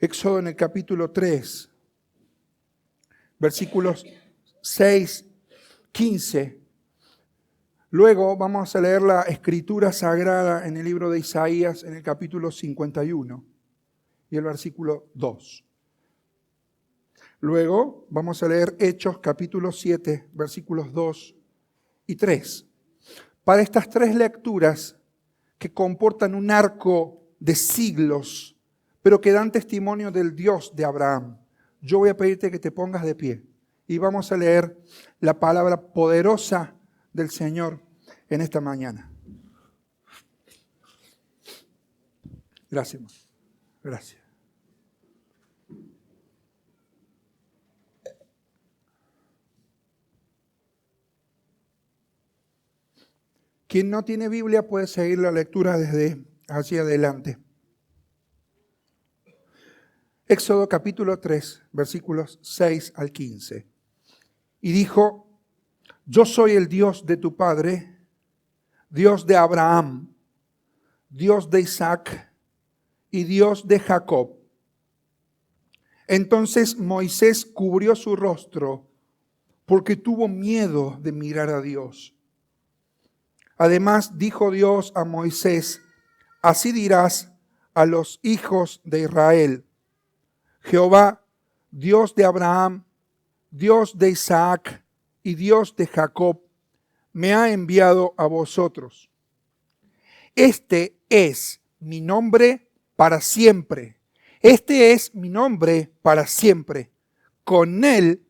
Éxodo en el capítulo 3, versículos 6, 15. Luego vamos a leer la escritura sagrada en el libro de Isaías en el capítulo 51 y el versículo 2. Luego vamos a leer Hechos capítulo 7, versículos 2 y 3. Para estas tres lecturas que comportan un arco de siglos, pero que dan testimonio del Dios de Abraham, yo voy a pedirte que te pongas de pie y vamos a leer la palabra poderosa del Señor en esta mañana. Gracias, hermano. Gracias. Quien no tiene Biblia puede seguir la lectura desde hacia adelante. Éxodo capítulo 3, versículos 6 al 15. Y dijo: yo soy el Dios de tu padre, Dios de Abraham, Dios de Isaac y Dios de Jacob. Entonces Moisés cubrió su rostro porque tuvo miedo de mirar a Dios. Además dijo Dios a Moisés: así dirás a los hijos de Israel: Jehová, Dios de Abraham, Dios de Isaac y Dios de Jacob, me ha enviado a vosotros. Este es mi nombre para siempre. Este es mi nombre para siempre. Con él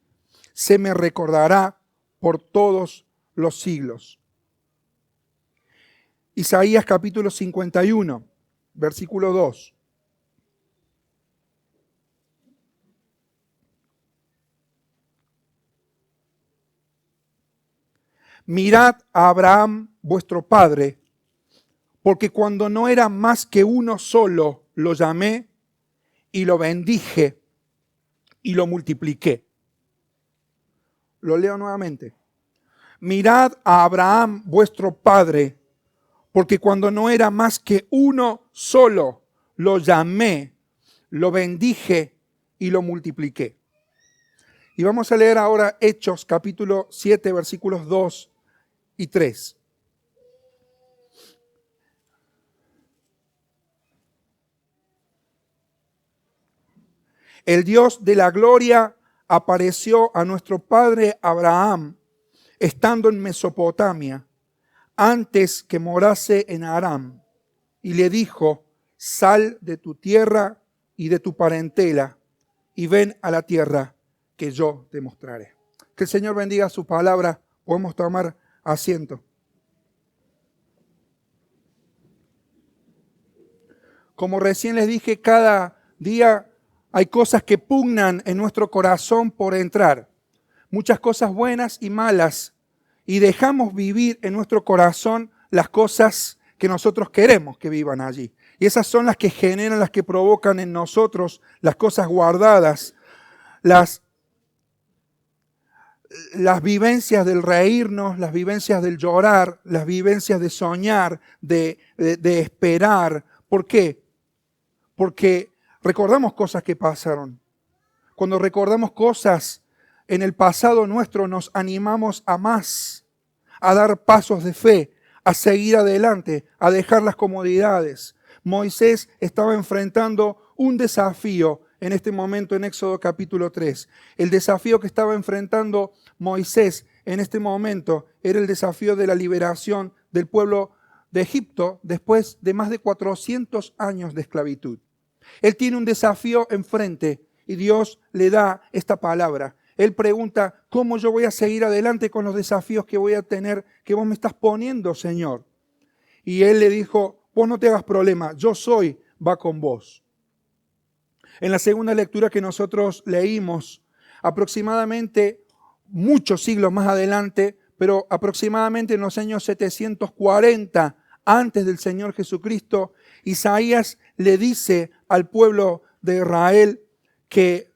se me recordará por todos los siglos. Isaías capítulo 51, versículo 2. Mirad a Abraham vuestro padre, porque cuando no era más que uno solo, lo llamé y lo bendije y lo multipliqué. Lo leo nuevamente. Mirad a Abraham vuestro padre, porque cuando no era más que uno solo, lo llamé, lo bendije y lo multipliqué. Y vamos a leer ahora Hechos capítulo 7, versículos 2 y 3. El Dios de la gloria apareció a nuestro padre Abraham, estando en Mesopotamia, antes que morase en Aram, y le dijo: sal de tu tierra y de tu parentela, y ven a la tierra que yo te mostraré. Que el Señor bendiga su palabra. Podemos tomar asiento. Como recién les dije, cada día hay cosas que pugnan en nuestro corazón por entrar. Muchas cosas buenas y malas. Y dejamos vivir en nuestro corazón las cosas que nosotros queremos que vivan allí. Y esas son las que generan, las que provocan en nosotros las cosas guardadas, las vivencias del reírnos, las vivencias del llorar, las vivencias de soñar, de esperar. ¿Por qué? Porque recordamos cosas que pasaron. Cuando recordamos cosas en el pasado nuestro, nos animamos a más, a dar pasos de fe, a seguir adelante, a dejar las comodidades. Moisés estaba enfrentando un desafío en este momento en Éxodo capítulo 3. El desafío que estaba enfrentando Moisés en este momento era el desafío de la liberación del pueblo de Egipto después de más de 400 años de esclavitud. Él tiene un desafío enfrente y Dios le da esta palabra. Él pregunta: ¿cómo yo voy a seguir adelante con los desafíos que voy a tener, que vos me estás poniendo, Señor? Y él le dijo: vos no te hagas problema, yo soy, va con vos. En la segunda lectura que nosotros leímos, aproximadamente muchos siglos más adelante, pero aproximadamente en los años 740 antes del Señor Jesucristo, Isaías le dice al pueblo de Israel que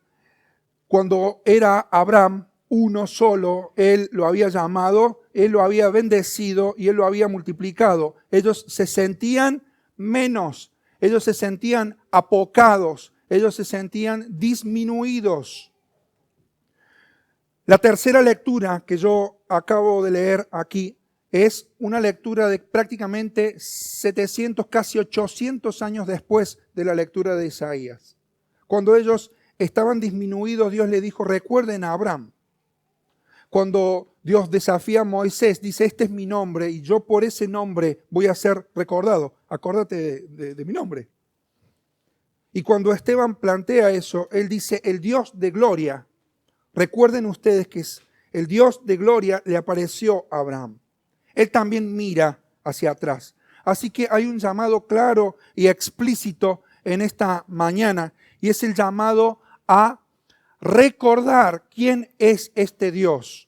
cuando era Abraham uno solo, él lo había llamado, él lo había bendecido y él lo había multiplicado. Ellos se sentían menos, ellos se sentían apocados, ellos se sentían disminuidos. La tercera lectura que yo acabo de leer aquí es una lectura de prácticamente 700, casi 800 años después de la lectura de Isaías. Cuando ellos estaban disminuidos, Dios le dijo, recuerden a Abraham. Cuando Dios desafía a Moisés, dice, este es mi nombre y yo por ese nombre voy a ser recordado. Acuérdate de mi nombre. Y cuando Esteban plantea eso, él dice, el Dios de gloria. Recuerden ustedes que el Dios de gloria le apareció a Abraham. Él también mira hacia atrás. Así que hay un llamado claro y explícito en esta mañana y es el llamado a recordar quién es este Dios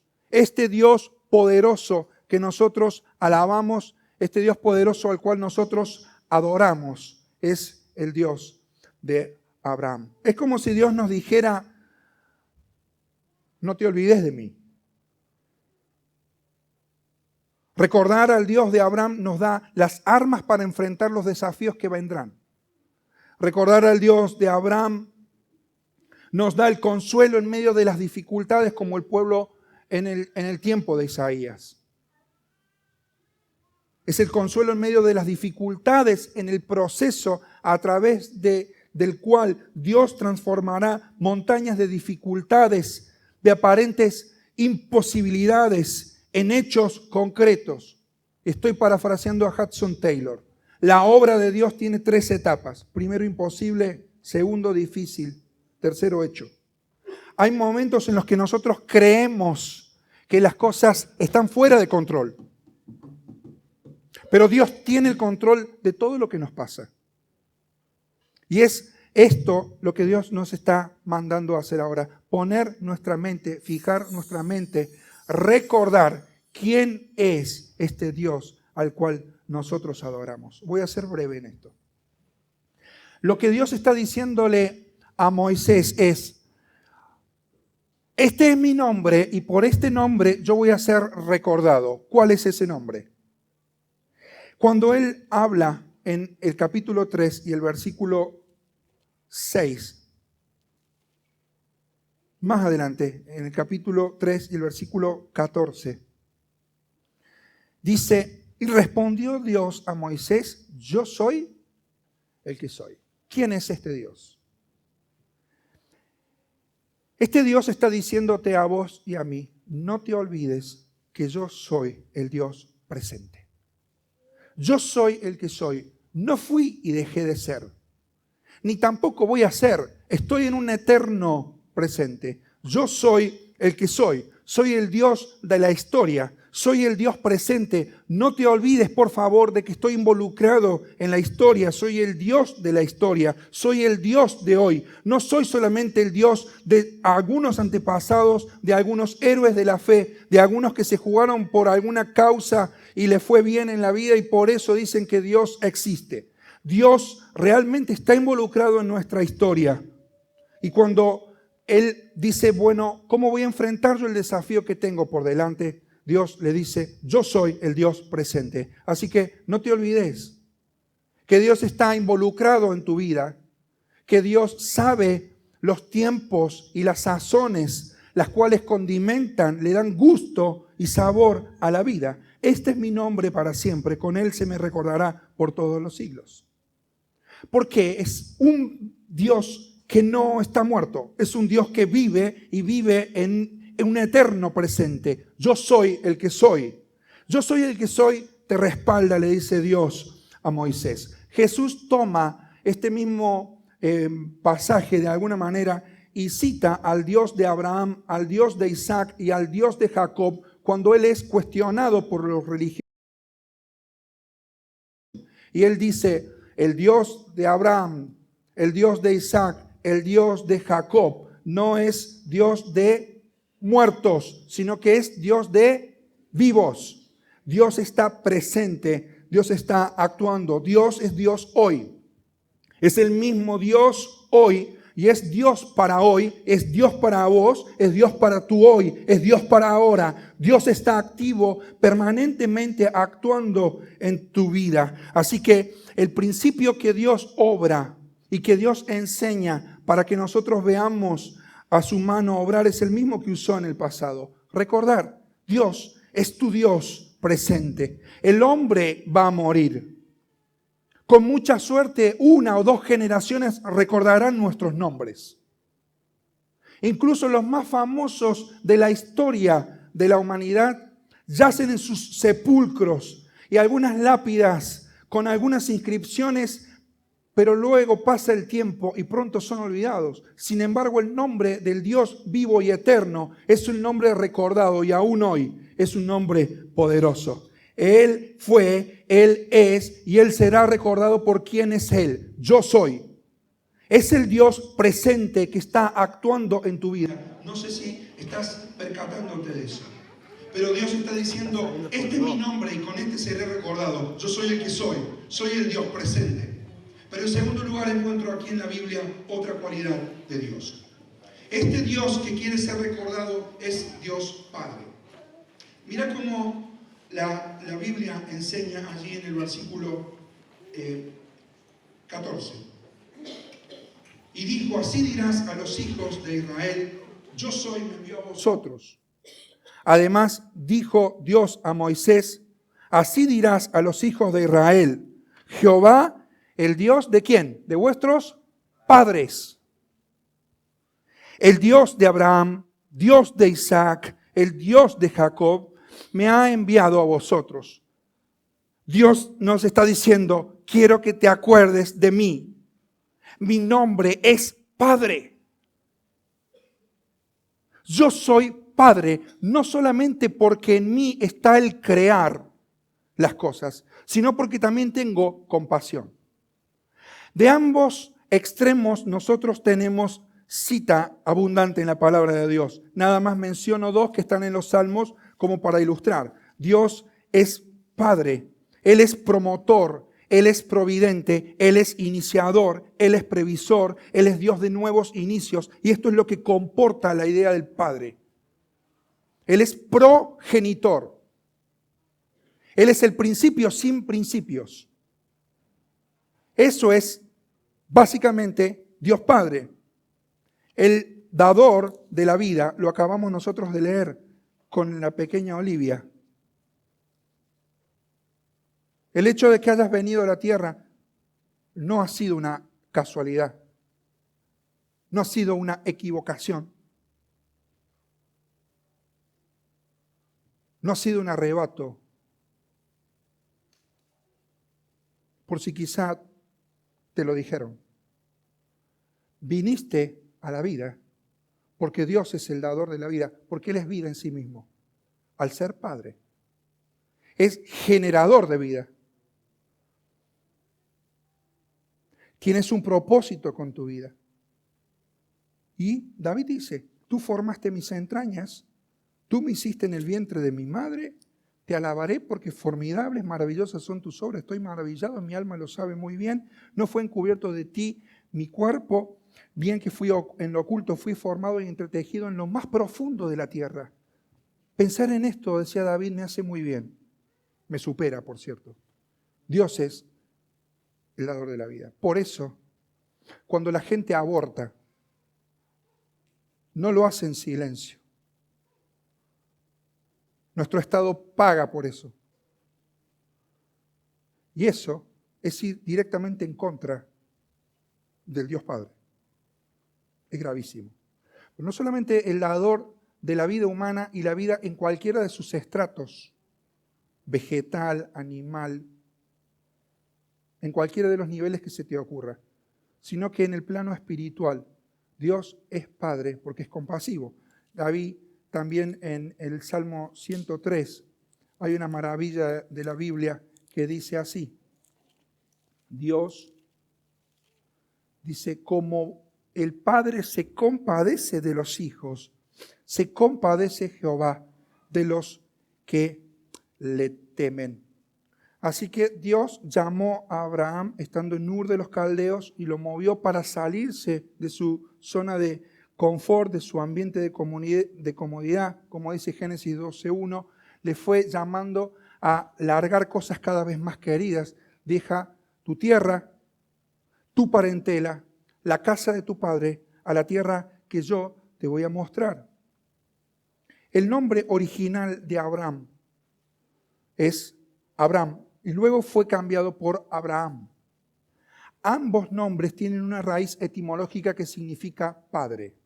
poderoso que nosotros alabamos, este Dios poderoso al cual nosotros adoramos, es el Dios de Abraham. Es como si Dios nos dijera, no te olvides de mí. Recordar al Dios de Abraham nos da las armas para enfrentar los desafíos que vendrán. Recordar al Dios de Abraham nos da el consuelo en medio de las dificultades como el pueblo en el tiempo de Isaías. Es el consuelo en medio de las dificultades en el proceso a través del cual Dios transformará montañas de dificultades, de aparentes imposibilidades en hechos concretos. Estoy parafraseando a Hudson Taylor. La obra de Dios tiene 3 etapas. Primero imposible, segundo difícil, tercero hecho. Hay momentos en los que nosotros creemos que las cosas están fuera de control. Pero Dios tiene el control de todo lo que nos pasa. Y es esto lo que Dios nos está mandando a hacer ahora. Poner nuestra mente, fijar nuestra mente, recordar quién es este Dios al cual nosotros adoramos. Voy a ser breve en esto. Lo que Dios está diciéndole a Moisés es, este es mi nombre y por este nombre yo voy a ser recordado. ¿Cuál es ese nombre? Cuando él habla en el capítulo 3 y el versículo 6, más adelante, en el capítulo 3 y el versículo 14, dice, y respondió Dios a Moisés, yo soy el que soy. ¿Quién es este Dios? Este Dios está diciéndote a vos y a mí, no te olvides que yo soy el Dios presente. Yo soy el que soy. No fui y dejé de ser. Ni tampoco voy a ser. Estoy en un eterno presente. Yo soy el que soy. Soy el Dios de la historia. Soy el Dios presente. No te olvides, por favor, de que estoy involucrado en la historia. Soy el Dios de la historia. Soy el Dios de hoy. No soy solamente el Dios de algunos antepasados, de algunos héroes de la fe, de algunos que se jugaron por alguna causa y le fue bien en la vida y por eso dicen que Dios existe. Dios realmente está involucrado en nuestra historia. Y cuando Él dice, bueno, ¿cómo voy a enfrentar yo el desafío que tengo por delante? Dios le dice, yo soy el Dios presente. Así que no te olvides que Dios está involucrado en tu vida, que Dios sabe los tiempos y las sazones, las cuales condimentan, le dan gusto y sabor a la vida. Este es mi nombre para siempre, con Él se me recordará por todos los siglos. Porque es un Dios que no está muerto, es un Dios que vive y vive en un eterno presente. Yo soy el que soy. Yo soy el que soy, te respalda, le dice Dios a Moisés. Jesús toma este mismo pasaje de alguna manera y cita al Dios de Abraham, al Dios de Isaac y al Dios de Jacob cuando Él es cuestionado por los religiosos. Y Él dice, el Dios de Abraham, el Dios de Isaac, el Dios de Jacob, no es Dios de muertos, sino que es Dios de vivos. Dios está presente, Dios está actuando, Dios es Dios hoy. Es el mismo Dios hoy y es Dios para hoy, es Dios para vos, es Dios para tu hoy, es Dios para ahora. Dios está activo, permanentemente actuando en tu vida. Así que el principio que Dios obra y que Dios enseña para que nosotros veamos a su mano obrar es el mismo que usó en el pasado. Recordar, Dios es tu Dios presente. El hombre va a morir. Con mucha suerte, 1 o 2 generaciones recordarán nuestros nombres. Incluso los más famosos de la historia de la humanidad yacen en sus sepulcros y algunas lápidas con algunas inscripciones, pero luego pasa el tiempo y pronto son olvidados. Sin embargo, el nombre del Dios vivo y eterno es un nombre recordado y aún hoy es un nombre poderoso. Él fue, Él es y Él será recordado por quién es Él. Yo soy. Es el Dios presente que está actuando en tu vida. No sé si estás percatándote de eso. Pero Dios está diciendo, este es mi nombre y con este seré recordado. Yo soy el que soy el Dios presente. Pero en segundo lugar encuentro aquí en la Biblia otra cualidad de Dios. Este Dios que quiere ser recordado es Dios Padre. Mira cómo la Biblia enseña allí en el versículo 14. Y dijo, así dirás a los hijos de Israel, yo soy, me envió a vosotros. Además dijo Dios a Moisés, así dirás a los hijos de Israel, Jehová, el Dios de ¿quién? De vuestros padres. El Dios de Abraham, Dios de Isaac, el Dios de Jacob, me ha enviado a vosotros. Dios nos está diciendo, quiero que te acuerdes de mí. Mi nombre es Padre. Yo soy Padre, no solamente porque en mí está el crear las cosas, sino porque también tengo compasión. De ambos extremos nosotros tenemos cita abundante en la palabra de Dios. Nada más menciono 2 que están en los Salmos como para ilustrar. Dios es Padre, Él es promotor, Él es providente, Él es iniciador, Él es previsor, Él es Dios de nuevos inicios. Y esto es lo que comporta la idea del Padre. Él es progenitor. Él es el principio sin principios. Eso es básicamente Dios Padre. El dador de la vida, lo acabamos nosotros de leer con la pequeña Olivia. El hecho de que hayas venido a la tierra no ha sido una casualidad, no ha sido una equivocación, no ha sido un arrebato. Por si quizá te lo dijeron. Viniste a la vida porque Dios es el dador de la vida, porque Él es vida en sí mismo, al ser Padre. Es generador de vida. Tienes un propósito con tu vida. Y David dice, tú formaste mis entrañas, tú me hiciste en el vientre de mi madre, te alabaré porque formidables, maravillosas son tus obras, estoy maravillado, mi alma lo sabe muy bien, no fue encubierto de ti mi cuerpo, bien que fui en lo oculto, fui formado y entretejido en lo más profundo de la tierra. Pensar en esto, decía David, me hace muy bien, me supera, por cierto. Dios es el dador de la vida. Por eso, cuando la gente aborta, no lo hace en silencio. Nuestro Estado paga por eso. Y eso es ir directamente en contra del Dios Padre. Es gravísimo. Pero no solamente el dador de la vida humana y la vida en cualquiera de sus estratos, vegetal, animal, en cualquiera de los niveles que se te ocurra, sino que en el plano espiritual, Dios es Padre porque es compasivo. David también en el Salmo 103 hay una maravilla de la Biblia que dice así. Dios dice, como el Padre se compadece de los hijos, se compadece Jehová de los que le temen. Así que Dios llamó a Abraham estando en Ur de los Caldeos y lo movió para salirse de su zona de confort, de su ambiente de comodidad, como dice Génesis 12:1, le fue llamando a largar cosas cada vez más queridas. Deja tu tierra, tu parentela, la casa de tu padre a la tierra que yo te voy a mostrar. El nombre original de Abraham es Abram y luego fue cambiado por Abraham. Ambos nombres tienen una raíz etimológica que significa padre.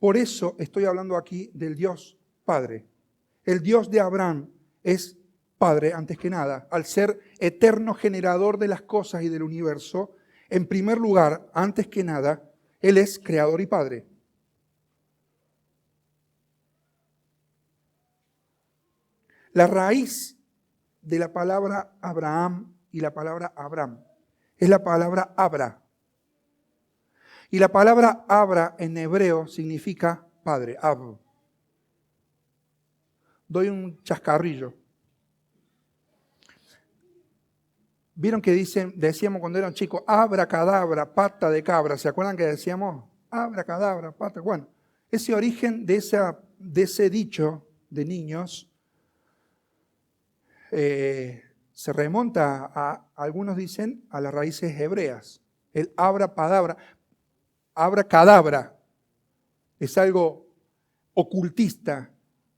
Por eso estoy hablando aquí del Dios Padre. El Dios de Abraham es Padre antes que nada. Al ser eterno generador de las cosas y del universo, en primer lugar, antes que nada, Él es creador y Padre. La raíz de la palabra Abraham y la palabra Abram es la palabra Abra. Y la palabra Abra en hebreo significa padre, Ab. Doy un chascarrillo. ¿Vieron que decíamos cuando eran chicos, abracadabra, pata de cabra? ¿Se acuerdan que decíamos? Abracadabra, pata. Bueno, ese origen de ese dicho de niños se remonta algunos dicen, a las raíces hebreas. El abracadabra es algo ocultista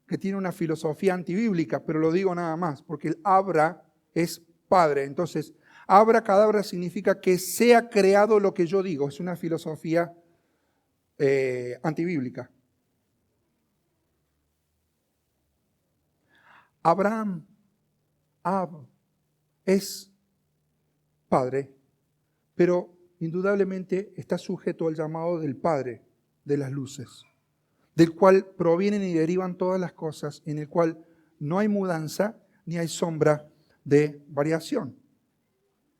que tiene una filosofía antibíblica, pero lo digo nada más, porque el abra es Padre. Entonces, abracadabra significa que sea creado lo que yo digo. Es una filosofía antibíblica. Abraham, es Padre, pero indudablemente está sujeto al llamado del Padre de las luces, del cual provienen y derivan todas las cosas, en el cual no hay mudanza ni hay sombra de variación.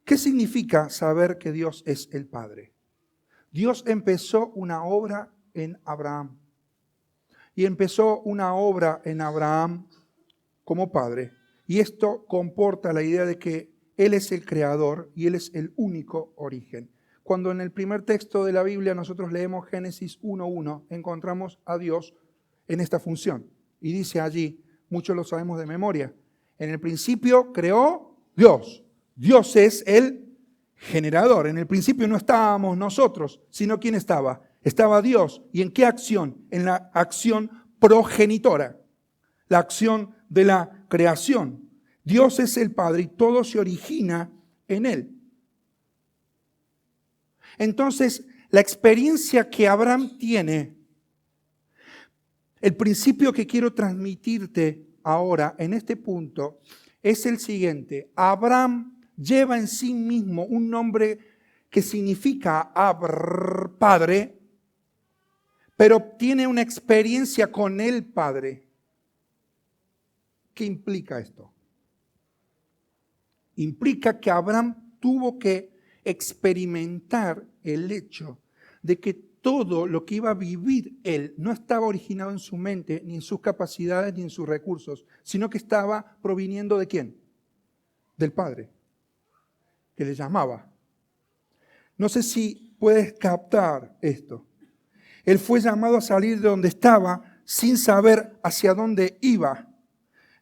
¿Qué significa saber que Dios es el Padre? Dios empezó una obra en Abraham. Y empezó una obra en Abraham como Padre. Y esto comporta la idea de que Él es el creador y Él es el único origen. Cuando en el primer texto de la Biblia nosotros leemos Génesis 1:1, encontramos a Dios en esta función. Y dice allí, muchos lo sabemos de memoria, en el principio creó Dios. Dios es el generador. En el principio no estábamos nosotros, sino ¿quién estaba? Estaba Dios. ¿Y en qué acción? En la acción progenitora, la acción de la creación. Dios es el Padre y todo se origina en Él. Entonces, la experiencia que Abraham tiene, el principio que quiero transmitirte ahora en este punto es el siguiente. Abraham lleva en sí mismo un nombre que significa Padre, pero tiene una experiencia con el Padre. ¿Qué implica esto? Implica que Abraham tuvo que experimentar el hecho de que todo lo que iba a vivir él no estaba originado en su mente, ni en sus capacidades, ni en sus recursos, sino que estaba proviniendo ¿de quién? Del Padre, que le llamaba. No sé si puedes captar esto. Él fue llamado a salir de donde estaba sin saber hacia dónde iba.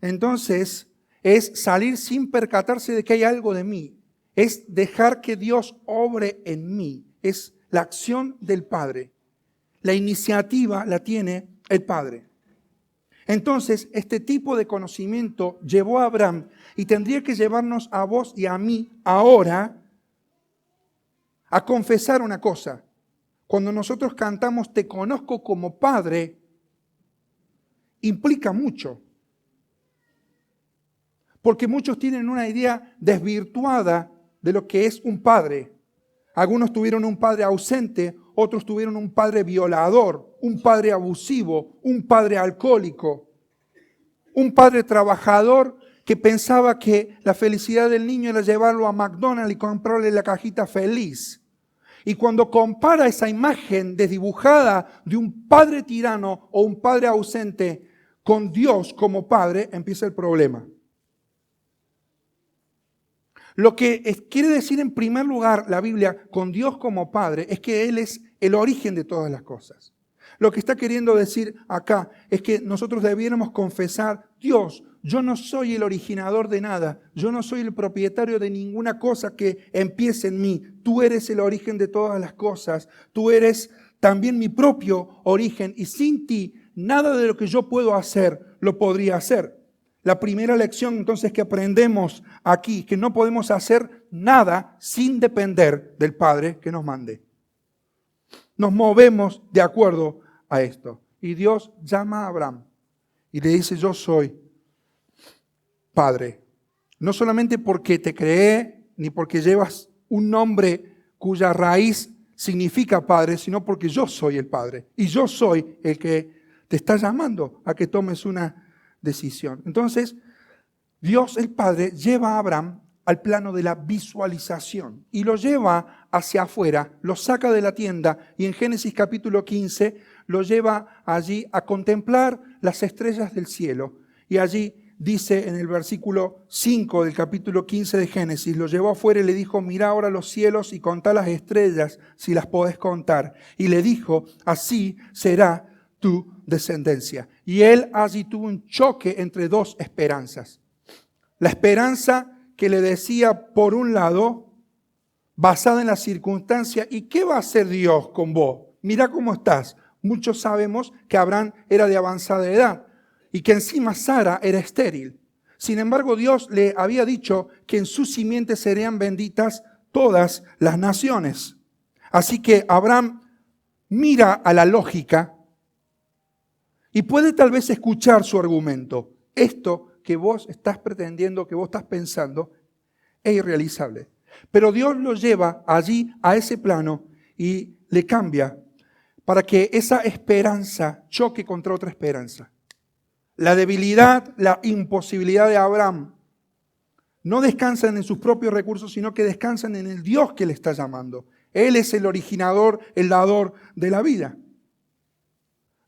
Entonces, es salir sin percatarse de que hay algo de mí. Es dejar que Dios obre en mí. Es la acción del Padre. La iniciativa la tiene el Padre. Entonces, este tipo de conocimiento llevó a Abraham y tendría que llevarnos a vos y a mí ahora a confesar una cosa. Cuando nosotros cantamos Te conozco como Padre, implica mucho. Porque muchos tienen una idea desvirtuada de lo que es un padre. Algunos tuvieron un padre ausente, otros tuvieron un padre violador, un padre abusivo, un padre alcohólico, un padre trabajador que pensaba que la felicidad del niño era llevarlo a McDonald's y comprarle la cajita feliz. Y cuando compara esa imagen desdibujada de un padre tirano o un padre ausente con Dios como padre, empieza el problema. Lo que quiere decir en primer lugar la Biblia con Dios como Padre es que Él es el origen de todas las cosas. Lo que está queriendo decir acá es que nosotros debiéramos confesar, Dios, yo no soy el originador de nada, yo no soy el propietario de ninguna cosa que empiece en mí. Tú eres el origen de todas las cosas, tú eres también mi propio origen y sin ti nada de lo que yo puedo hacer lo podría hacer. La primera lección entonces que aprendemos aquí, que no podemos hacer nada sin depender del Padre que nos mande. Nos movemos de acuerdo a esto. Y Dios llama a Abraham y le dice, yo soy Padre. No solamente porque te creé, ni porque llevas un nombre cuya raíz significa Padre, sino porque yo soy el Padre. Y yo soy el que te está llamando a que tomes una decisión. Entonces, Dios el Padre lleva a Abraham al plano de la visualización y lo lleva hacia afuera, lo saca de la tienda y en Génesis capítulo 15 lo lleva allí a contemplar las estrellas del cielo. Y allí dice en el versículo 5 del capítulo 15 de Génesis, lo llevó afuera y le dijo, mira ahora los cielos y contá las estrellas si las podés contar. Y le dijo, así será tu descendencia. Y él allí tuvo un choque entre dos esperanzas. La esperanza que le decía, por un lado, basada en la circunstancia, ¿y qué va a hacer Dios con vos? Mira cómo estás. Muchos sabemos que Abraham era de avanzada edad y que encima Sara era estéril. Sin embargo, Dios le había dicho que en su simiente serían benditas todas las naciones. Así que Abraham mira a la lógica y puede tal vez escuchar su argumento. Esto que vos estás pretendiendo, que vos estás pensando, es irrealizable. Pero Dios lo lleva allí a ese plano y le cambia para que esa esperanza choque contra otra esperanza. La debilidad, la imposibilidad de Abraham no descansan en sus propios recursos, sino que descansan en el Dios que le está llamando. Él es el originador, el dador de la vida.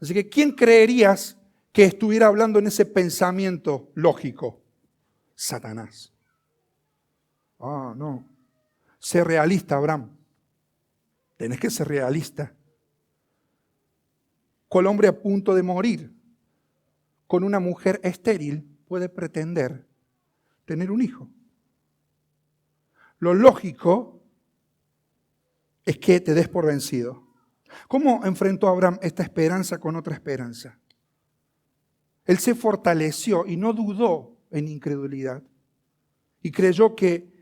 Así que, ¿quién creerías que estuviera hablando en ese pensamiento lógico? Satanás. No. Sé realista, Abraham. Tenés que ser realista. ¿Cuál hombre a punto de morir con una mujer estéril puede pretender tener un hijo? Lo lógico es que te des por vencido. ¿Cómo enfrentó Abraham esta esperanza con otra esperanza? Él se fortaleció y no dudó en incredulidad y creyó que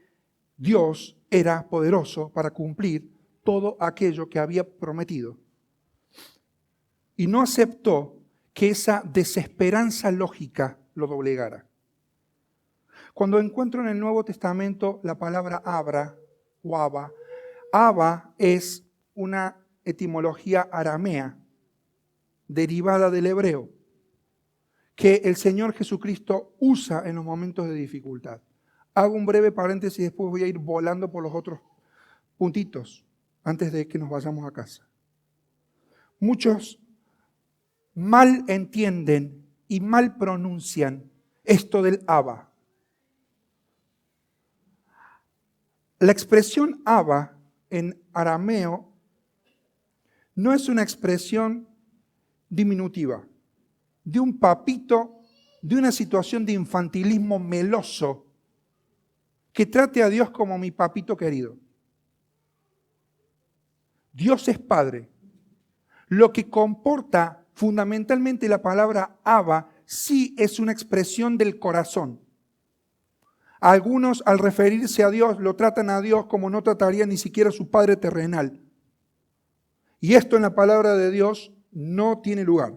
Dios era poderoso para cumplir todo aquello que había prometido. Y no aceptó que esa desesperanza lógica lo doblegara. Cuando encuentro en el Nuevo Testamento la palabra Abra o Abba, Abba es una etimología aramea derivada del hebreo que el Señor Jesucristo usa en los momentos de dificultad. Hago un breve paréntesis y después voy a ir volando por los otros puntitos antes de que nos vayamos a casa. Muchos mal entienden y mal pronuncian esto del Abba. La expresión Abba en arameo no es una expresión diminutiva de un papito, de una situación de infantilismo meloso que trate a Dios como mi papito querido. Dios es Padre. Lo que comporta fundamentalmente la palabra Abba sí es una expresión del corazón. Algunos al referirse a Dios lo tratan a Dios como no trataría ni siquiera a su padre terrenal. Y esto en la palabra de Dios no tiene lugar.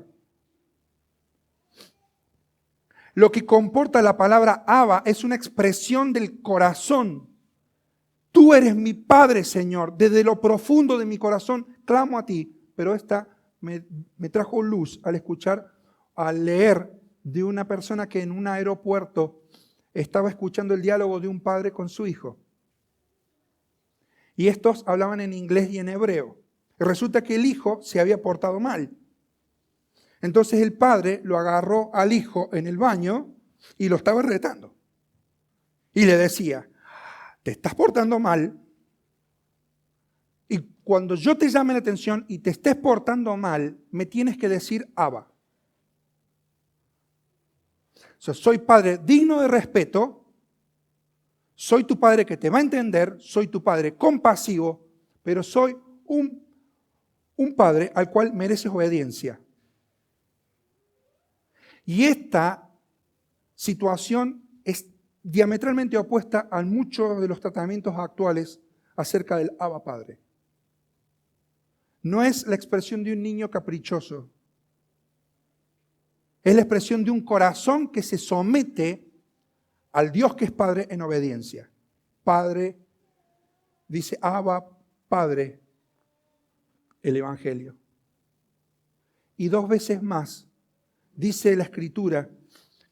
Lo que comporta la palabra Abba es una expresión del corazón. Tú eres mi Padre, Señor. Desde lo profundo de mi corazón clamo a ti. Pero esta me trajo luz al leer de una persona que en un aeropuerto estaba escuchando el diálogo de un padre con su hijo. Y estos hablaban en inglés y en hebreo. Y resulta que el hijo se había portado mal. Entonces el padre lo agarró al hijo en el baño y lo estaba retando. Y le decía, te estás portando mal, Y cuando yo te llame la atención y te estés portando mal, me tienes que decir Abba. O sea, soy padre digno de respeto, soy tu padre que te va a entender, soy tu padre compasivo, pero soy un padre al cual mereces obediencia. Y esta situación es diametralmente opuesta a muchos de los tratamientos actuales acerca del Abba Padre. No es la expresión de un niño caprichoso. Es la expresión de un corazón que se somete al Dios que es Padre en obediencia. Padre, dice Abba, Padre, el Evangelio. Y 2 veces más dice la Escritura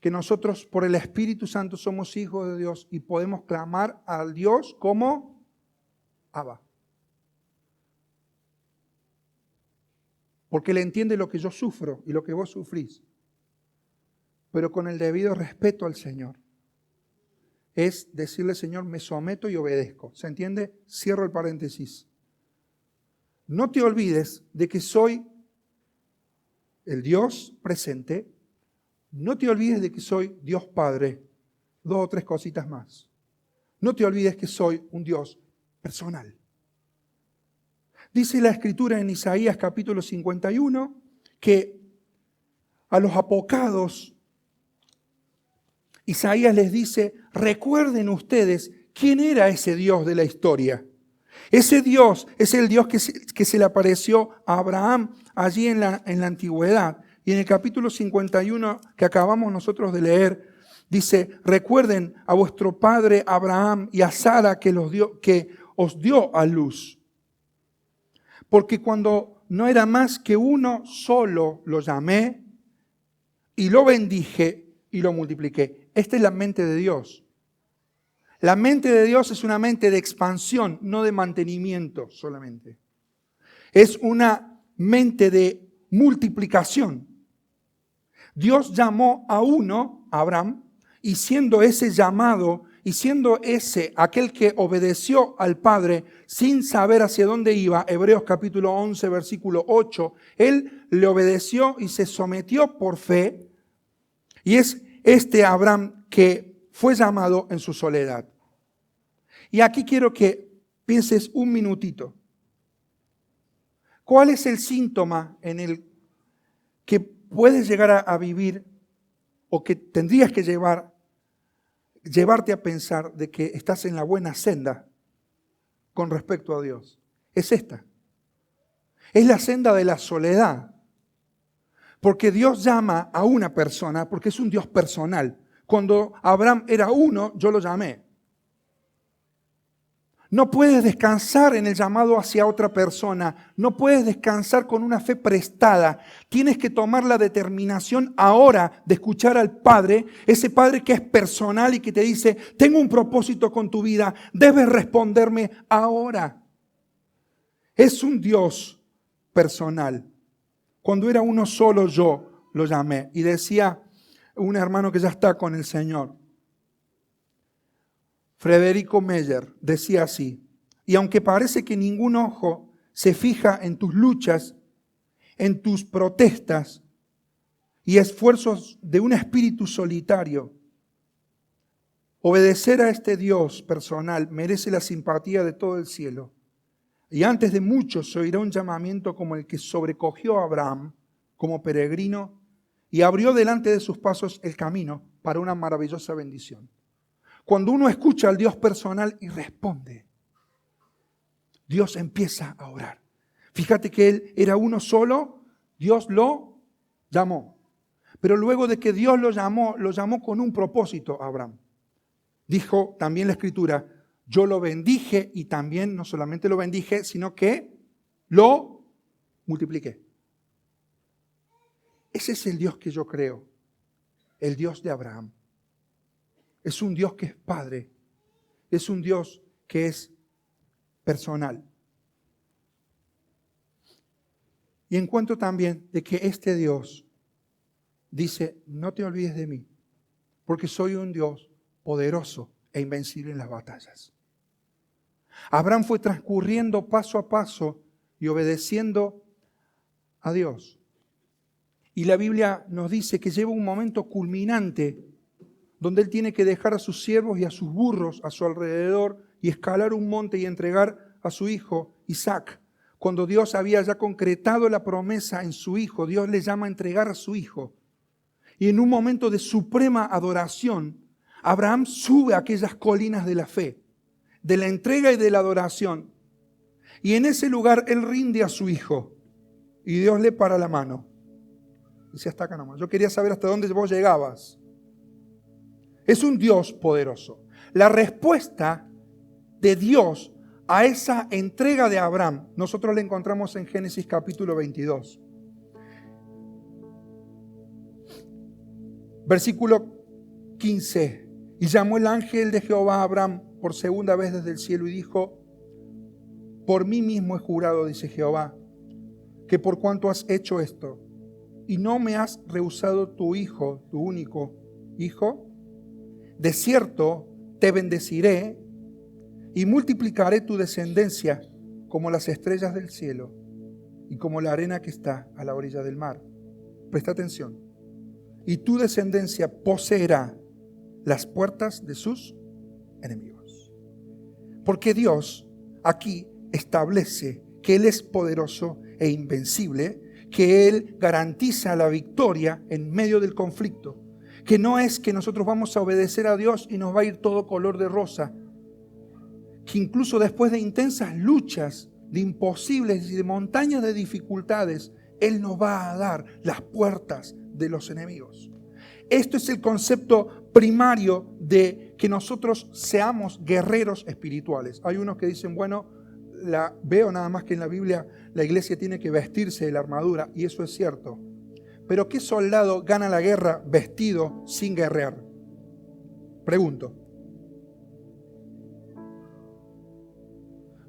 que nosotros por el Espíritu Santo somos hijos de Dios y podemos clamar al Dios como Abba. Porque Él entiende lo que yo sufro y lo que vos sufrís. Pero con el debido respeto al Señor. Es decirle, Señor, me someto y obedezco. ¿Se entiende? Cierro el paréntesis. No te olvides de que soy el Dios presente. No te olvides de que soy Dios Padre. 2 o 3 cositas más. No te olvides que soy un Dios personal. Dice la Escritura en Isaías capítulo 51 que a los apocados Isaías les dice, recuerden ustedes quién era ese Dios de la historia. Ese Dios es el Dios que se le apareció a Abraham allí en la antigüedad. Y en el capítulo 51 que acabamos nosotros de leer, dice, recuerden a vuestro padre Abraham y a Sara que os dio a luz. Porque cuando no era más que uno solo, lo llamé y lo bendije y lo multipliqué. Esta es la mente de Dios. La mente de Dios es una mente de expansión, no de mantenimiento solamente. Es una mente de multiplicación. Dios llamó a uno, a Abraham, y siendo ese llamado, y siendo ese aquel que obedeció al Padre sin saber hacia dónde iba, Hebreos capítulo 11, versículo 8, él le obedeció y se sometió por fe, y es este Abraham que fue llamado en su soledad. Y aquí quiero que pienses un minutito. ¿Cuál es el síntoma en el que puedes llegar a vivir o que tendrías que llevarte a pensar de que estás en la buena senda con respecto a Dios? Es esta. Es la senda de la soledad. Porque Dios llama a una persona, porque es un Dios personal. Cuando Abraham era uno, yo lo llamé. No puedes descansar en el llamado hacia otra persona. No puedes descansar con una fe prestada. Tienes que tomar la determinación ahora de escuchar al Padre, ese Padre que es personal y que te dice, tengo un propósito con tu vida, debes responderme ahora. Es un Dios personal. Cuando era uno solo yo lo llamé. Y decía un hermano que ya está con el Señor, Federico Meyer, decía así, y aunque parece que ningún ojo se fija en tus luchas, en tus protestas y esfuerzos de un espíritu solitario, obedecer a este Dios personal merece la simpatía de todo el cielo. Y antes de muchos se oirá un llamamiento como el que sobrecogió a Abraham como peregrino y abrió delante de sus pasos el camino para una maravillosa bendición. Cuando uno escucha al Dios personal y responde, Dios empieza a orar. Fíjate que él era uno solo, Dios lo llamó. Pero luego de que Dios lo llamó con un propósito a Abraham. Dijo también la Escritura, yo lo bendije y también no solamente lo bendije, sino que lo multipliqué. Ese es el Dios que yo creo, el Dios de Abraham. Es un Dios que es Padre, es un Dios que es personal. Y encuentro también de que este Dios dice, no te olvides de mí, porque soy un Dios poderoso e invencible en las batallas. Abraham fue transcurriendo paso a paso y obedeciendo a Dios. Y la Biblia nos dice que llega un momento culminante donde él tiene que dejar a sus siervos y a sus burros a su alrededor y escalar un monte y entregar a su hijo Isaac. Cuando Dios había ya concretado la promesa en su hijo, Dios le llama a entregar a su hijo. Y en un momento de suprema adoración, Abraham sube a aquellas colinas de la fe, de la entrega y de la adoración. Y en ese lugar él rinde a su hijo. Y Dios le para la mano. Dice, hasta acá nomás. Yo quería saber hasta dónde vos llegabas. Es un Dios poderoso. La respuesta de Dios a esa entrega de Abraham, nosotros la encontramos en Génesis capítulo 22. Versículo 15. Y llamó el ángel de Jehová a Abraham por segunda vez desde el cielo y dijo, por mí mismo he jurado, dice Jehová, que por cuanto has hecho esto y no me has rehusado tu hijo, tu único hijo, de cierto te bendeciré y multiplicaré tu descendencia como las estrellas del cielo y como la arena que está a la orilla del mar. Presta atención. Y tu descendencia poseerá las puertas de sus enemigos. Porque Dios aquí establece que Él es poderoso e invencible, que Él garantiza la victoria en medio del conflicto, que no es que nosotros vamos a obedecer a Dios y nos va a ir todo color de rosa, que incluso después de intensas luchas, de imposibles y de montañas de dificultades, Él nos va a dar las puertas de los enemigos. Esto es el concepto primario de que nosotros seamos guerreros espirituales. Hay unos que dicen, bueno, veo nada más que en la Biblia la iglesia tiene que vestirse de la armadura, y eso es cierto. Pero ¿qué soldado gana la guerra vestido sin guerrear? Pregunto.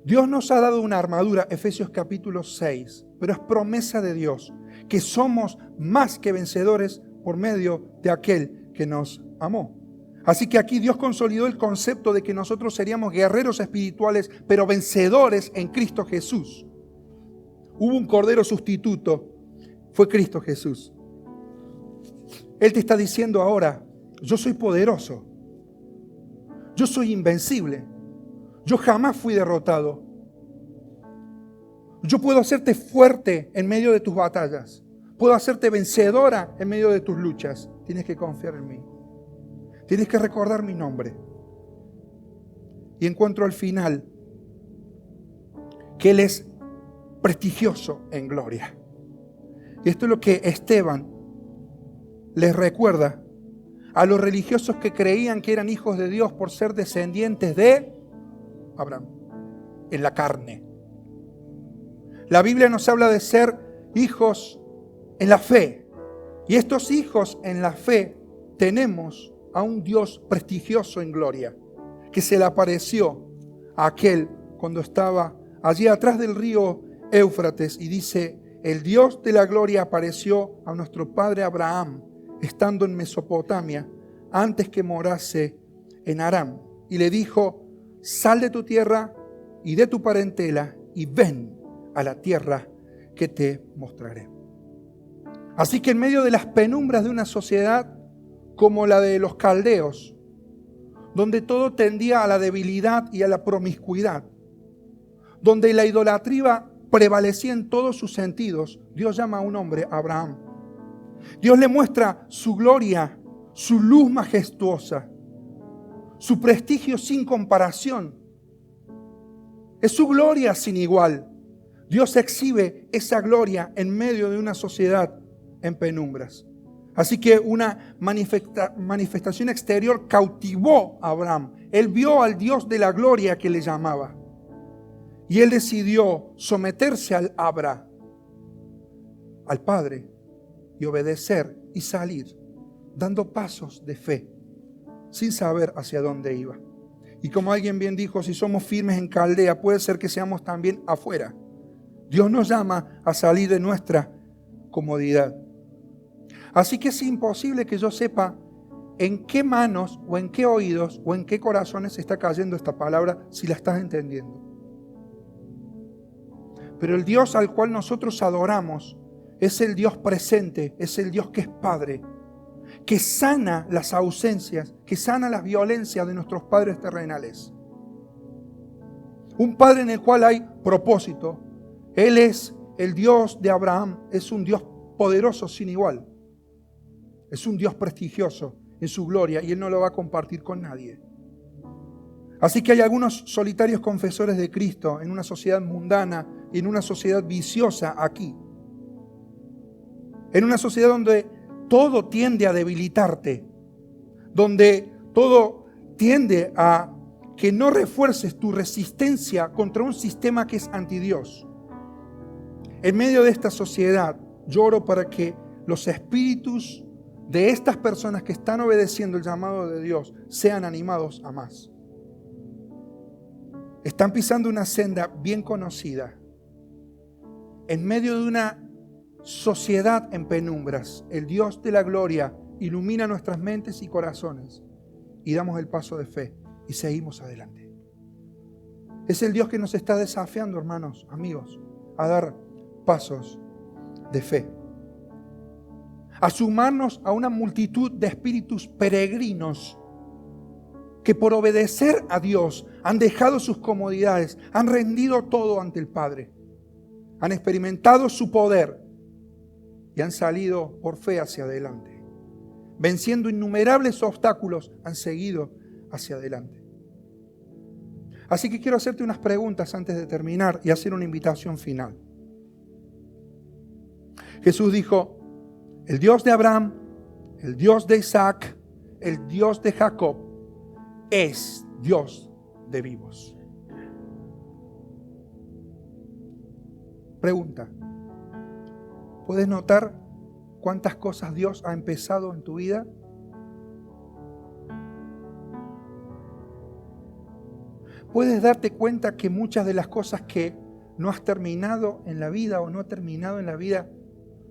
Dios nos ha dado una armadura, Efesios capítulo 6, pero es promesa de Dios que somos más que vencedores por medio de aquel que nos amó. Así que aquí Dios consolidó el concepto de que nosotros seríamos guerreros espirituales, pero vencedores en Cristo Jesús. Hubo un cordero sustituto, fue Cristo Jesús. Él te está diciendo ahora, yo soy poderoso, yo soy invencible, yo jamás fui derrotado. Yo puedo hacerte fuerte en medio de tus batallas, puedo hacerte vencedora en medio de tus luchas. Tienes que confiar en mí. Tienes que recordar mi nombre. Y encuentro al final que Él es prestigioso en gloria. Y esto es lo que Esteban les recuerda a los religiosos que creían que eran hijos de Dios por ser descendientes de Abraham, en la carne. La Biblia nos habla de ser hijos en la fe. Y estos hijos en la fe tenemos a un Dios prestigioso en gloria, que se le apareció a aquel cuando estaba allí atrás del río Éufrates, y dice, el Dios de la gloria apareció a nuestro padre Abraham, estando en Mesopotamia, antes que morase en Aram, y le dijo, sal de tu tierra y de tu parentela, y ven a la tierra que te mostraré. Así que en medio de las penumbras de una sociedad como la de los caldeos, donde todo tendía a la debilidad y a la promiscuidad, donde la idolatría prevalecía en todos sus sentidos, Dios llama a un hombre, Abraham. Dios le muestra su gloria, su luz majestuosa, su prestigio sin comparación. Es su gloria sin igual. Dios exhibe esa gloria en medio de una sociedad en penumbras. Así que una manifestación exterior cautivó a Abraham. Él vio al Dios de la gloria que le llamaba. Y él decidió someterse al Abra, al Padre, y obedecer y salir, dando pasos de fe, sin saber hacia dónde iba. Y como alguien bien dijo, si somos firmes en Caldea, puede ser que seamos también afuera. Dios nos llama a salir de nuestra comodidad. Así que es imposible que yo sepa en qué manos o en qué oídos o en qué corazones está cayendo esta palabra, si la estás entendiendo. Pero el Dios al cual nosotros adoramos es el Dios presente, es el Dios que es Padre, que sana las ausencias, que sana las violencias de nuestros padres terrenales. Un Padre en el cual hay propósito. Él es el Dios de Abraham, es un Dios poderoso sin igual. Es un Dios prestigioso en su gloria y Él no lo va a compartir con nadie. Así que hay algunos solitarios confesores de Cristo en una sociedad mundana y en una sociedad viciosa aquí. En una sociedad donde todo tiende a debilitarte, donde todo tiende a que no refuerces tu resistencia contra un sistema que es antidios. En medio de esta sociedad, yo oro para que los espíritus de estas personas que están obedeciendo el llamado de Dios sean animados a más. Están pisando una senda bien conocida. En medio de una sociedad en penumbras, el Dios de la gloria ilumina nuestras mentes y corazones y damos el paso de fe y seguimos adelante. Es el Dios que nos está desafiando, hermanos, amigos, a dar pasos de fe, a sumarnos a una multitud de espíritus peregrinos que por obedecer a Dios han dejado sus comodidades, han rendido todo ante el Padre, han experimentado su poder y han salido por fe hacia adelante. Venciendo innumerables obstáculos, han seguido hacia adelante. Así que quiero hacerte unas preguntas antes de terminar y hacer una invitación final. Jesús dijo, el Dios de Abraham, el Dios de Isaac, el Dios de Jacob, es Dios de vivos. Pregunta, ¿puedes notar cuántas cosas Dios ha empezado en tu vida? ¿Puedes darte cuenta que muchas de las cosas que no has terminado en la vida o no has terminado en la vida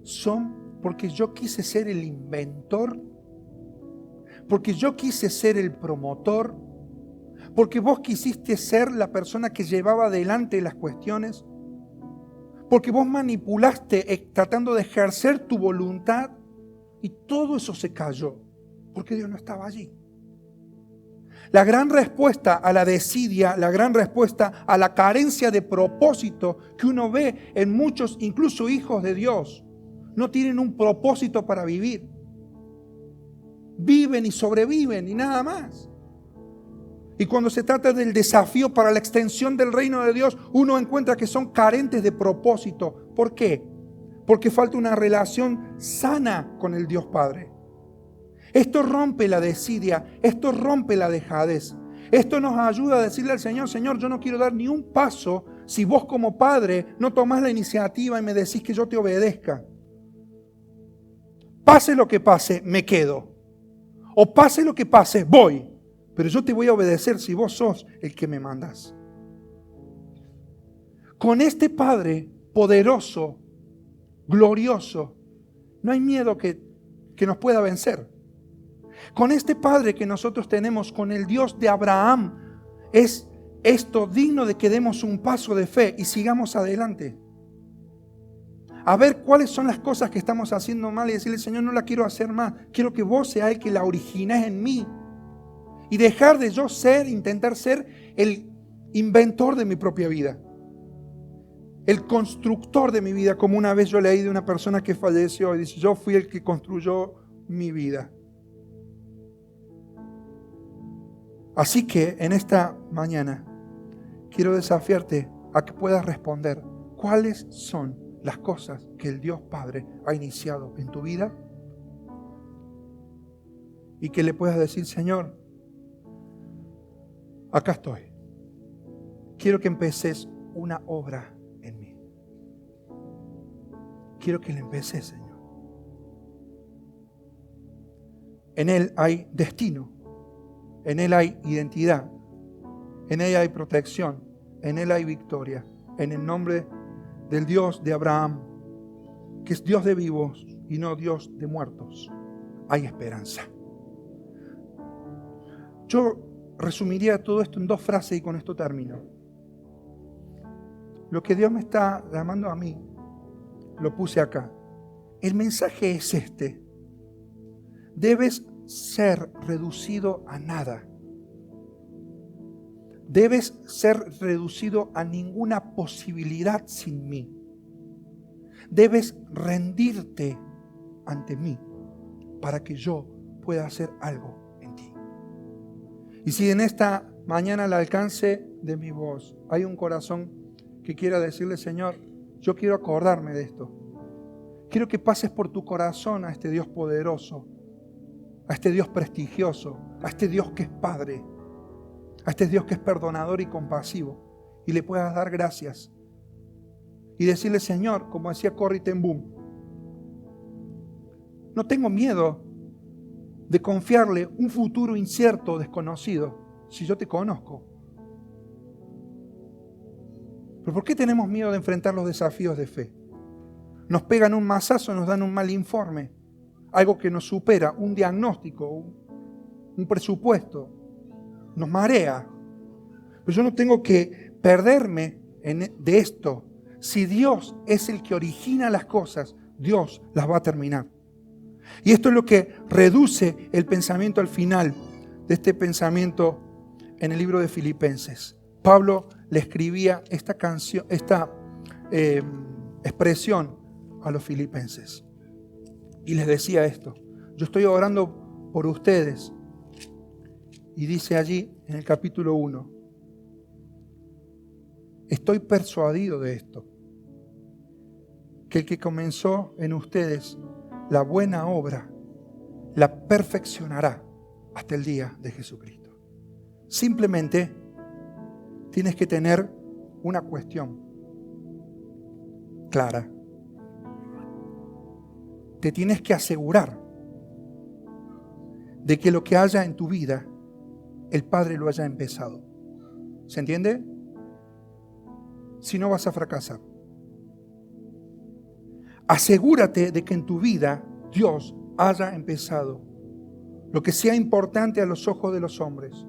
son porque yo quise ser el inventor? Porque yo quise ser el promotor, porque vos quisiste ser la persona que llevaba adelante las cuestiones, porque vos manipulaste tratando de ejercer tu voluntad y todo eso se cayó, porque Dios no estaba allí. La gran respuesta a la desidia, la gran respuesta a la carencia de propósito que uno ve en muchos, incluso hijos de Dios, no tienen un propósito para vivir. Viven y sobreviven y nada más. Y cuando se trata del desafío para la extensión del reino de Dios, uno encuentra que son carentes de propósito. ¿Por qué? Porque falta una relación sana con el Dios Padre. Esto rompe la desidia, esto rompe la dejadez. Esto nos ayuda a decirle al Señor, Señor, yo no quiero dar ni un paso si vos como Padre no tomás la iniciativa y me decís que yo te obedezca. Pase lo que pase, me quedo. O pase lo que pase, voy. Pero yo te voy a obedecer si vos sos el que me mandas. Con este Padre poderoso, glorioso, no hay miedo que nos pueda vencer. Con este Padre que nosotros tenemos, con el Dios de Abraham, es esto digno de que demos un paso de fe y sigamos adelante. A ver cuáles son las cosas que estamos haciendo mal y decirle, Señor, no la quiero hacer más. Quiero que vos seas el que la origines en mí. Y dejar de yo intentar ser el inventor de mi propia vida. El constructor de mi vida, como una vez yo leí de una persona que falleció y dice, yo fui el que construyó mi vida. Así que en esta mañana quiero desafiarte a que puedas responder cuáles son las cosas que el Dios Padre ha iniciado en tu vida y que le puedas decir, Señor, acá estoy. Quiero que empeces una obra en mí. Quiero que la empeces, Señor. En Él hay destino. En Él hay identidad. En Él hay protección. En Él hay victoria. En el nombre del Dios de Abraham, que es Dios de vivos y no Dios de muertos, hay esperanza. Yo resumiría todo esto en 2 frases y con esto termino. Lo que Dios me está llamando a mí, lo puse acá. El mensaje es este. Debes ser reducido a nada. Debes ser reducido a ninguna posibilidad sin mí. Debes rendirte ante mí para que yo pueda hacer algo en ti. Y si en esta mañana al alcance de mi voz hay un corazón que quiera decirle, Señor, yo quiero acordarme de esto. Quiero que pases por tu corazón a este Dios poderoso, a este Dios prestigioso, a este Dios que es Padre, a este Dios que es perdonador y compasivo, y le puedas dar gracias. Y decirle, Señor, como decía Corrie ten Boom, no tengo miedo de confiarle un futuro incierto o desconocido, si yo te conozco. ¿Pero por qué tenemos miedo de enfrentar los desafíos de fe? Nos pegan un mazazo, nos dan un mal informe, algo que nos supera, un diagnóstico, un presupuesto, nos marea. Pero yo no tengo que perderme de esto. Si Dios es el que origina las cosas, Dios las va a terminar. Y esto es lo que reduce el pensamiento al final de este pensamiento en el libro de Filipenses. Pablo le escribía esta expresión a los filipenses y les decía esto: yo estoy orando por ustedes, y dice allí en el capítulo 1, estoy persuadido de esto, que el que comenzó en ustedes la buena obra la perfeccionará hasta el día de Jesucristo. Simplemente tienes que tener una cuestión clara. Te tienes que asegurar de que lo que haya en tu vida, el Padre lo haya empezado. ¿Se entiende? Si no, vas a fracasar. Asegúrate de que en tu vida Dios haya empezado. Lo que sea importante a los ojos de los hombres,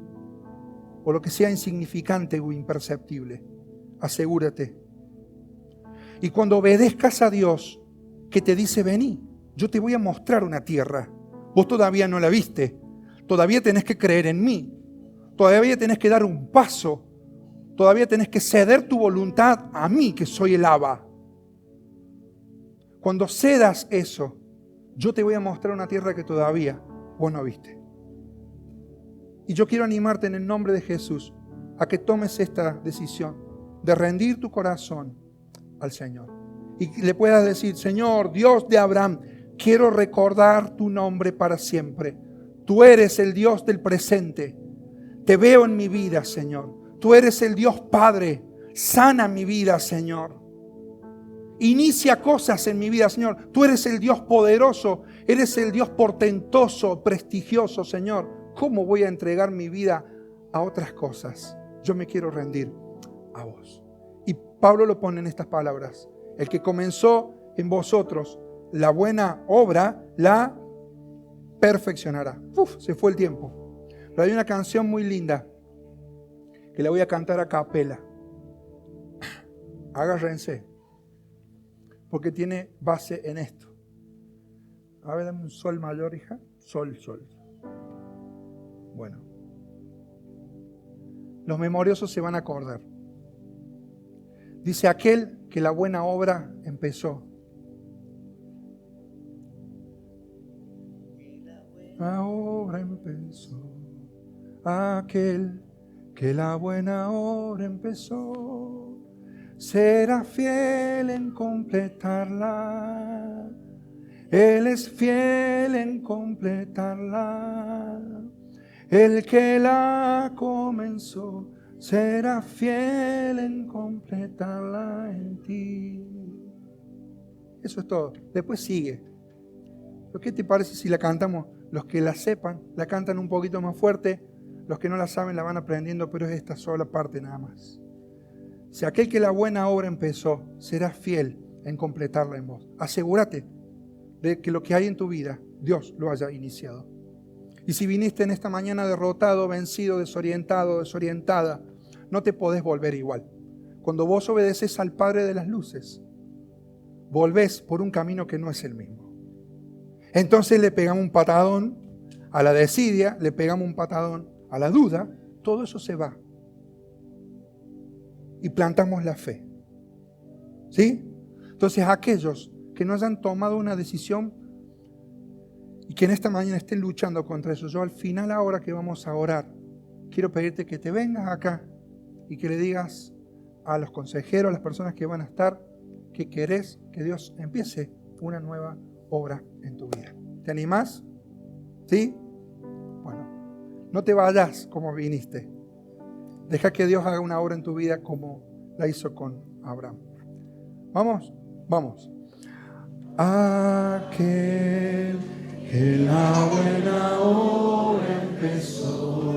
o lo que sea insignificante o imperceptible, asegúrate. Y cuando obedezcas a Dios, que te dice, vení, yo te voy a mostrar una tierra. Vos todavía no la viste. Todavía tenés que creer en mí. Todavía tenés que dar un paso. Todavía tenés que ceder tu voluntad a mí, que soy el Abba. Cuando cedas eso, yo te voy a mostrar una tierra que todavía vos no viste. Y yo quiero animarte en el nombre de Jesús a que tomes esta decisión de rendir tu corazón al Señor. Y le puedas decir, Señor, Dios de Abraham, quiero recordar tu nombre para siempre. Tú eres el Dios del presente. Te veo en mi vida, Señor. Tú eres el Dios Padre. Sana mi vida, Señor. Inicia cosas en mi vida, Señor. Tú eres el Dios poderoso. Eres el Dios portentoso, prestigioso, Señor. ¿Cómo voy a entregar mi vida a otras cosas? Yo me quiero rendir a vos. Y Pablo lo pone en estas palabras. El que comenzó en vosotros la buena obra, la perfeccionará. Se fue el tiempo. Pero hay una canción muy linda que la voy a cantar a capela. Agárrense, porque tiene base en esto. A ver, dame un sol mayor, hija. Sol, sol. Bueno. Los memoriosos se van a acordar. Dice, aquel que la buena obra empezó. La obra empezó. Aquel que la buena obra empezó, será fiel en completarla. Él es fiel en completarla. El que la comenzó será fiel en completarla en ti. Eso es todo. Después sigue. ¿Pero qué te parece si la cantamos? Los que la sepan, la cantan un poquito más fuerte. Los que no la saben la van aprendiendo, pero es esta sola parte nada más. Si aquel que la buena obra empezó, será fiel en completarla en vos. Asegúrate de que lo que hay en tu vida, Dios lo haya iniciado. Y si viniste en esta mañana derrotado, vencido, desorientado, desorientada, no te podés volver igual. Cuando vos obedeces al Padre de las luces, volvés por un camino que no es el mismo. Entonces le pegamos un patadón a la desidia, le pegamos un patadón a la duda, todo eso se va. Y plantamos la fe. ¿Sí? Entonces aquellos que no hayan tomado una decisión y que en esta mañana estén luchando contra eso, yo al final, ahora que vamos a orar, quiero pedirte que te vengas acá y que le digas a los consejeros, a las personas que van a estar, que querés que Dios empiece una nueva obra en tu vida. ¿Te animás? ¿Sí? Bueno, no te vayas como viniste. Deja que Dios haga una obra en tu vida como la hizo con Abraham. ¿Vamos? Vamos. Aquel que la buena obra empezó.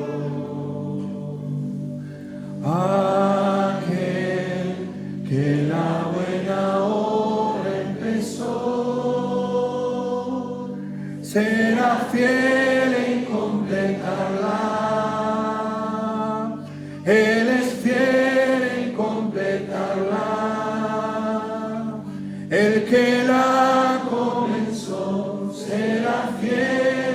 Aquel que la buena obra empezó, será fiel en completarla. Él es fiel en completarla. El que la comenzó será fiel